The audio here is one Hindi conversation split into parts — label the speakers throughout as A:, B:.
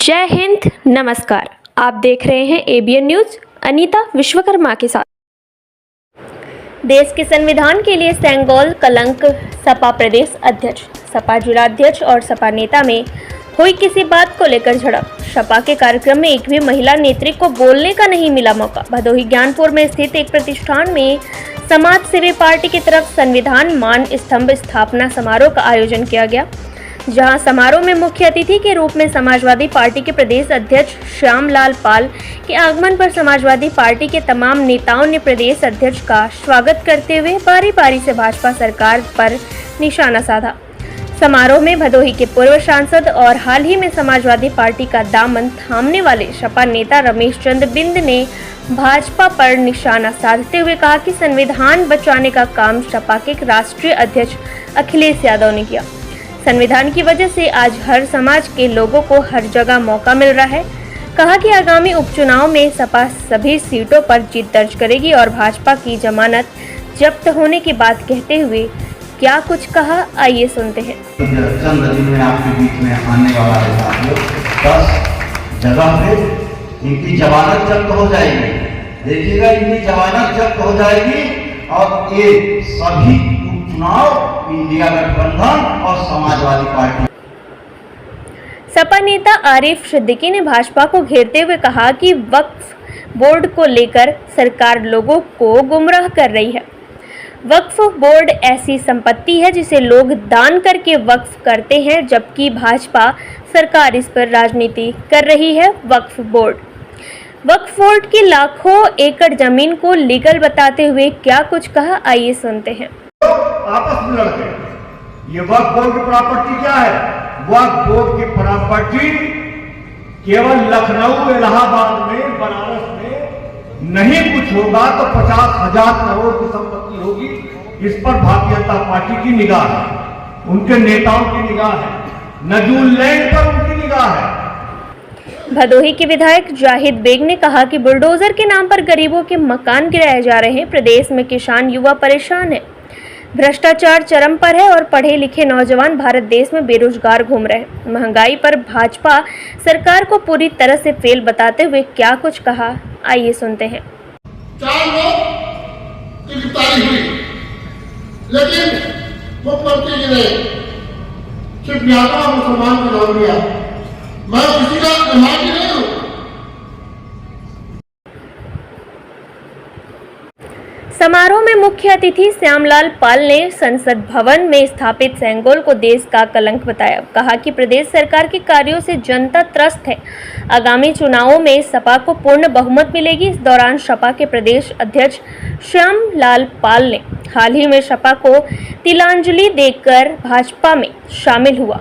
A: जय हिंद, नमस्कार। आप देख रहे हैं एबीएन न्यूज। अनीता विश्वकर्मा के साथ। देश के संविधान के लिए सेंगोल कलंक। सपा प्रदेश अध्यक्ष, सपा जिलाध्यक्ष और सपा नेता में हुई किसी बात को लेकर झड़प। सपा के कार्यक्रम में एक भी महिला नेत्री को बोलने का नहीं मिला मौका। भदोही ज्ञानपुर में स्थित एक प्रतिष्ठान में समाज सेवी पार्टी की तरफ संविधान मान स्तंभ स्थापना समारोह का आयोजन किया गया, जहां समारोह में मुख्य अतिथि के रूप में समाजवादी पार्टी के प्रदेश अध्यक्ष श्यामलाल पाल के आगमन पर समाजवादी पार्टी के तमाम नेताओं ने प्रदेश अध्यक्ष का स्वागत करते हुए बारी बारी से भाजपा सरकार पर निशाना साधा। समारोह में भदोही के पूर्व सांसद और हाल ही में समाजवादी पार्टी का दामन थामने वाले सपा नेता रमेश चंद्र बिंद ने भाजपा पर निशाना साधते हुए कहा कि संविधान बचाने का काम सपा के राष्ट्रीय अध्यक्ष अखिलेश यादव ने किया। संविधान की वजह से आज हर समाज के लोगों को हर जगह मौका मिल रहा है। कहा कि आगामी उपचुनाव में सपा सभी सीटों पर जीत दर्ज करेगी और भाजपा की जमानत जब्त होने की बात कहते हुए क्या कुछ कहा, आइए सुनते हैं।
B: चंद दिन में आपके बीच में आने वाला है साथियों, 10 जगह पे इनकी जमानत जब्त हो जाएगी। देखिएगा, इनकी जमानत जब्त हो जाएगी और ये सभी उपचुनाव इंडिया गठबंधन और समाजवादी पार्टी।
A: सपा नेता आरिफ सिद्दीकी ने भाजपा को घेरते हुए कहा कि वक्फ बोर्ड को लेकर सरकार लोगों को गुमराह कर रही है। वक्फ बोर्ड ऐसी संपत्ति है जिसे लोग दान करके वक्फ करते हैं, जबकि भाजपा सरकार इस पर राजनीति कर रही है। वक्फ बोर्ड की लाखों एकड़ जमीन को लीगल बताते हुए क्या कुछ कहा, आइए सुनते हैं।
C: आपस में लड़ते हैं। ये वक्फ बोर्ड की प्रॉपर्टी क्या है? वक्फ बोर्ड की प्रॉपर्टी केवल लखनऊ, इलाहाबाद में, बनारस में नहीं कुछ होगा तो 50,000 करोड़ की संपत्ति होगी। इस पर भारतीय जनता पार्टी की निगाह है, उनके नेताओं की निगाह है, नजूलैंड पर उनकी निगाह है।
A: भदोही के विधायक जाहिद बेग ने कहा कि बुलडोजर के नाम पर गरीबों के मकान गिराए जा रहे हैं। प्रदेश में किसान युवा परेशान है, भ्रष्टाचार चरम पर है और पढ़े लिखे नौजवान भारत देश में बेरोजगार घूम रहे हैं। महंगाई पर भाजपा सरकार को पूरी तरह से फेल बताते हुए क्या कुछ कहा, आइए सुनते हैं।
D: 4 लोग की गिरफ्तारी हुई, लेकिन मुख्यमंत्री जी ने सिर्फ यादव और मुसलमान को नाम दिया। मैं किसी का जमाती नहीं हूँ।
A: समारोह में मुख्य अतिथि श्यामलाल पाल ने संसद भवन में स्थापित सेंगोल को देश का कलंक बताया। कहा कि प्रदेश सरकार के कार्यों से जनता त्रस्त है। आगामी चुनावों में सपा को पूर्ण बहुमत मिलेगी। इस दौरान सपा के प्रदेश अध्यक्ष श्यामलाल पाल ने हाल ही में सपा को तिलांजलि देकर भाजपा में शामिल हुआ।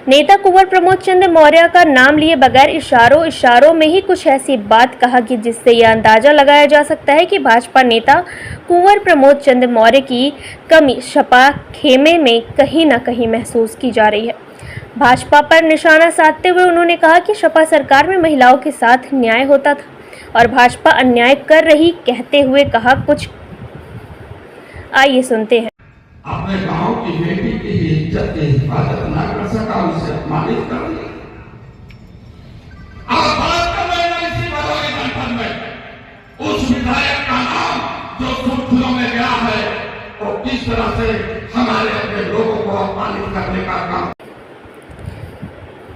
A: नेता कुंवर प्रमोद चंद्र मौर्य का नाम लिए बगैर इशारों में ही कुछ ऐसी बात कहा कि जिससे यह अंदाजा लगाया जा सकता है कि भाजपा नेता कुंवर प्रमोद चंद्र मौर्य की कमी सपा खेमे में कहीं न कहीं महसूस की जा रही है। भाजपा पर निशाना साधते हुए उन्होंने कहा कि सपा सरकार में महिलाओं के साथ न्याय होता था और भाजपा अन्याय कर रही, कहते हुए कहा कुछ, आइए सुनते हैं।
E: अपने गांव की बेटी की इज्जत की हिफाजत न कर सका, उसे अपमानित कर दिया। अब बात कर रहे हैं इसी भदोही जनपद में उस विधायक का नाम जो सुर्खियों में गया है, और किस तरह से हमारे अपने लोगों को अपमानित करने का काम।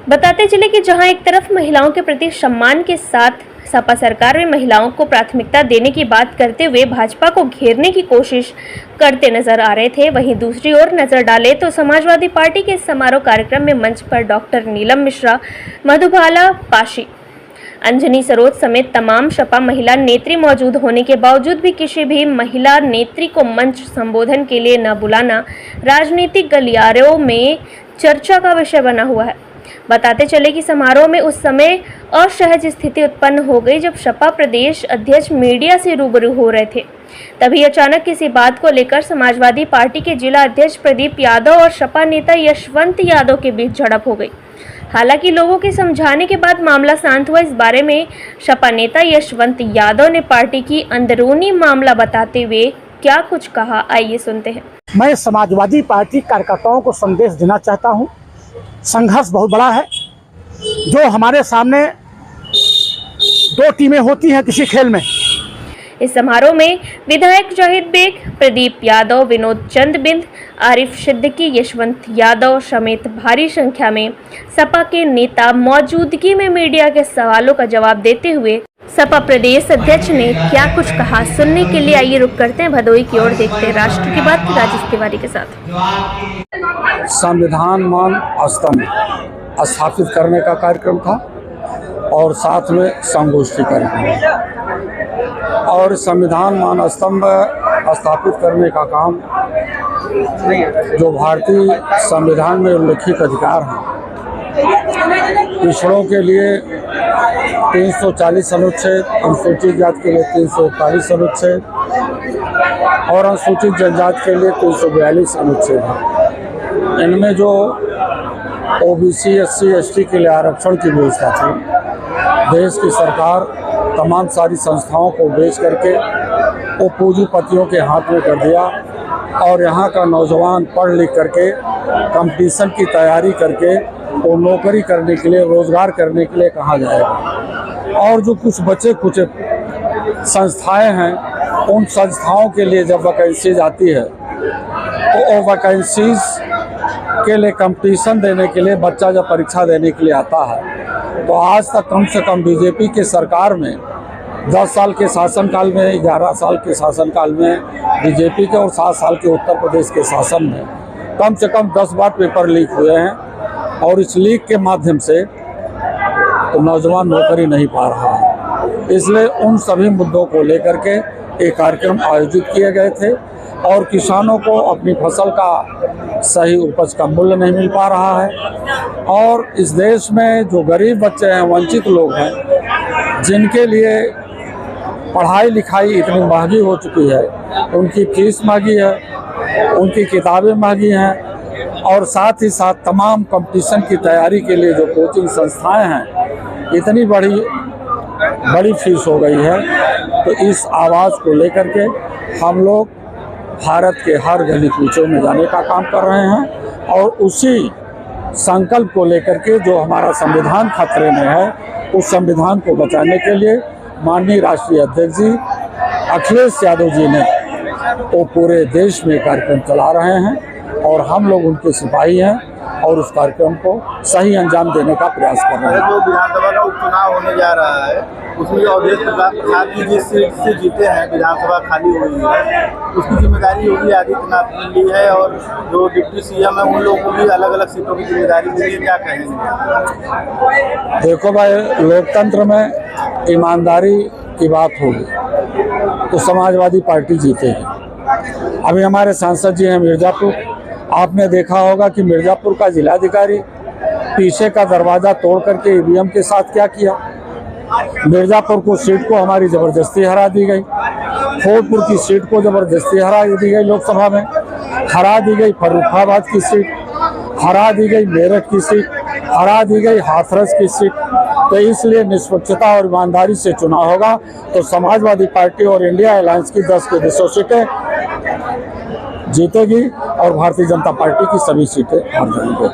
A: बताते चले कि जहां एक तरफ महिलाओं के प्रति सम्मान के साथ सपा सरकार में महिलाओं को प्राथमिकता देने की बात करते हुए भाजपा को घेरने की कोशिश करते नजर आ रहे थे, वहीं दूसरी ओर नजर डाले तो समाजवादी पार्टी के समारोह कार्यक्रम में मंच पर डॉक्टर नीलम मिश्रा, मधुबाला पाशी, अंजनी सरोज समेत तमाम सपा महिला नेत्री मौजूद होने के बावजूद भी किसी भी महिला नेत्री को मंच संबोधन के लिए न बुलाना राजनीतिक गलियारों में चर्चा का विषय बना हुआ है। बताते चले कि समारोह में उस समय असहज स्थिति उत्पन्न हो गई जब सपा प्रदेश अध्यक्ष मीडिया से रूबरू हो रहे थे। तभी अचानक किसी बात को लेकर समाजवादी पार्टी के जिला अध्यक्ष प्रदीप यादव और सपा नेता यशवंत यादव के बीच झड़प हो गई। हालांकि लोगों के समझाने के बाद मामला शांत हुआ। इस बारे में सपा नेता यशवंत यादव ने पार्टी की अंदरूनी मामला बताते हुए क्या कुछ कहा, आइए सुनते हैं।
F: मैं समाजवादी पार्टी कार्यकर्ताओं को संदेश देना चाहता हूं। संघर्ष बहुत बड़ा है, जो हमारे सामने दो टीमें होती हैं किसी खेल में।
A: इस समारोह में विधायक जाहिद बेग, प्रदीप यादव, विनोद चंद बिंद, आरिफ सिद्दीकी, यशवंत यादव समेत भारी संख्या में सपा के नेता मौजूदगी में मीडिया के सवालों का जवाब देते हुए सपा प्रदेश अध्यक्ष ने क्या कुछ कहा, सुनने के लिए आइए रुक करते हैं भदोही की ओर, देखते हैं राष्ट्र की बात राजेश तिवारी के साथ।
F: संविधान मान स्तंभ स्थापित करने का कार्यक्रम था और साथ में संगोष्ठी कार्यक्रम, और संविधान मान स्तंभ स्थापित करने का काम जो भारतीय संविधान में उल्लिखित अधिकार हैं, पिछड़ों के लिए 340 अनुच्छेद, अनुसूचित जाति के लिए 341 अनुच्छेद और अनुसूचित जनजाति के लिए 342 अनुच्छेद है। इनमें जो ओबीसी, एससी, एसटी के लिए आरक्षण की व्यवस्था थी, देश की सरकार तमाम सारी संस्थाओं को बेच करके वो पूंजीपतियों के हाथ में कर दिया और यहाँ का नौजवान पढ़ लिख करके कंपटीशन की तैयारी करके वो नौकरी करने के लिए, रोज़गार करने के लिए कहाँ जाएगा। और जो कुछ बचे कुछ संस्थाएं हैं, उन संस्थाओं के लिए जब वैकेंसीज आती है तो वो वैकेंसीज के लिए कंपटीशन देने के लिए बच्चा जब परीक्षा देने के लिए आता है तो आज तक कम से कम बीजेपी के सरकार में 10 साल के शासनकाल में, 11 साल के शासनकाल में बीजेपी के और 7 साल के उत्तर प्रदेश के शासन में कम से कम 10 बार पेपर लीक हुए हैं और इस लीक के माध्यम से तो नौजवान नौकरी नहीं पा रहा है। इसलिए उन सभी मुद्दों को लेकर के एक कार्यक्रम आयोजित किए गए थे और किसानों को अपनी फसल का सही उपज का मूल्य नहीं मिल पा रहा है और इस देश में जो गरीब बच्चे हैं, वंचित लोग हैं, जिनके लिए पढ़ाई लिखाई इतनी महंगी हो चुकी है, उनकी फीस महंगी है, उनकी किताबें महंगी हैं और साथ ही साथ तमाम कंपटीशन की तैयारी के लिए जो कोचिंग संस्थाएं हैं, इतनी बड़ी फीस हो गई है। तो इस आवाज़ को लेकर के हम लोग भारत के हर गली कूचों में जाने का काम कर रहे हैं और उसी संकल्प को लेकर के जो हमारा संविधान खतरे में है, उस संविधान को बचाने के लिए माननीय राष्ट्रीय अध्यक्ष जी अखिलेश यादव जी ने वो पूरे देश में कार्यक्रम चला रहे हैं और हम लोग उनके सिपाही हैं और उस कार्यक्रम को सही अंजाम देने का प्रयास कर रहे हैं।
G: जो विधानसभा का उपचुनाव होने जा रहा है उसमें अवधेश प्रसाद जी जिस सीट से जीते हैं, विधानसभा खाली हुई है, उसकी जिम्मेदारी योगी आदित्यनाथ ने ली है और जो डिप्टी सीएम है उन लोगों को भी अलग अलग सीटों की जिम्मेदारी मिली है। क्या कहेंगे?
F: देखो भाई, लोकतंत्र में ईमानदारी की बात होगी तो समाजवादी पार्टी जीतेगी। अभी हमारे सांसद जी हैं मिर्ज़ापुर, आपने देखा होगा कि मिर्ज़ापुर का जिलाधिकारी पीछे का दरवाज़ा तोड़ करके ईवीएम के साथ क्या किया। मिर्ज़ापुर को सीट को हमारी ज़बरदस्ती हरा दी गई, फूलपुर की सीट को ज़बरदस्ती हरा दी गई, लोकसभा में हरा दी गई, फर्रुखाबाद की सीट हरा दी गई, मेरठ की सीट हरा दी गई, हाथरस की सीट। तो इसलिए निष्पक्षता और ईमानदारी से चुनाव होगा तो समाजवादी पार्टी और इंडिया अलायंस की 10 के 200 सीटें जीतेगी और भारतीय जनता पार्टी की सभी सीटें हार जाएंगी।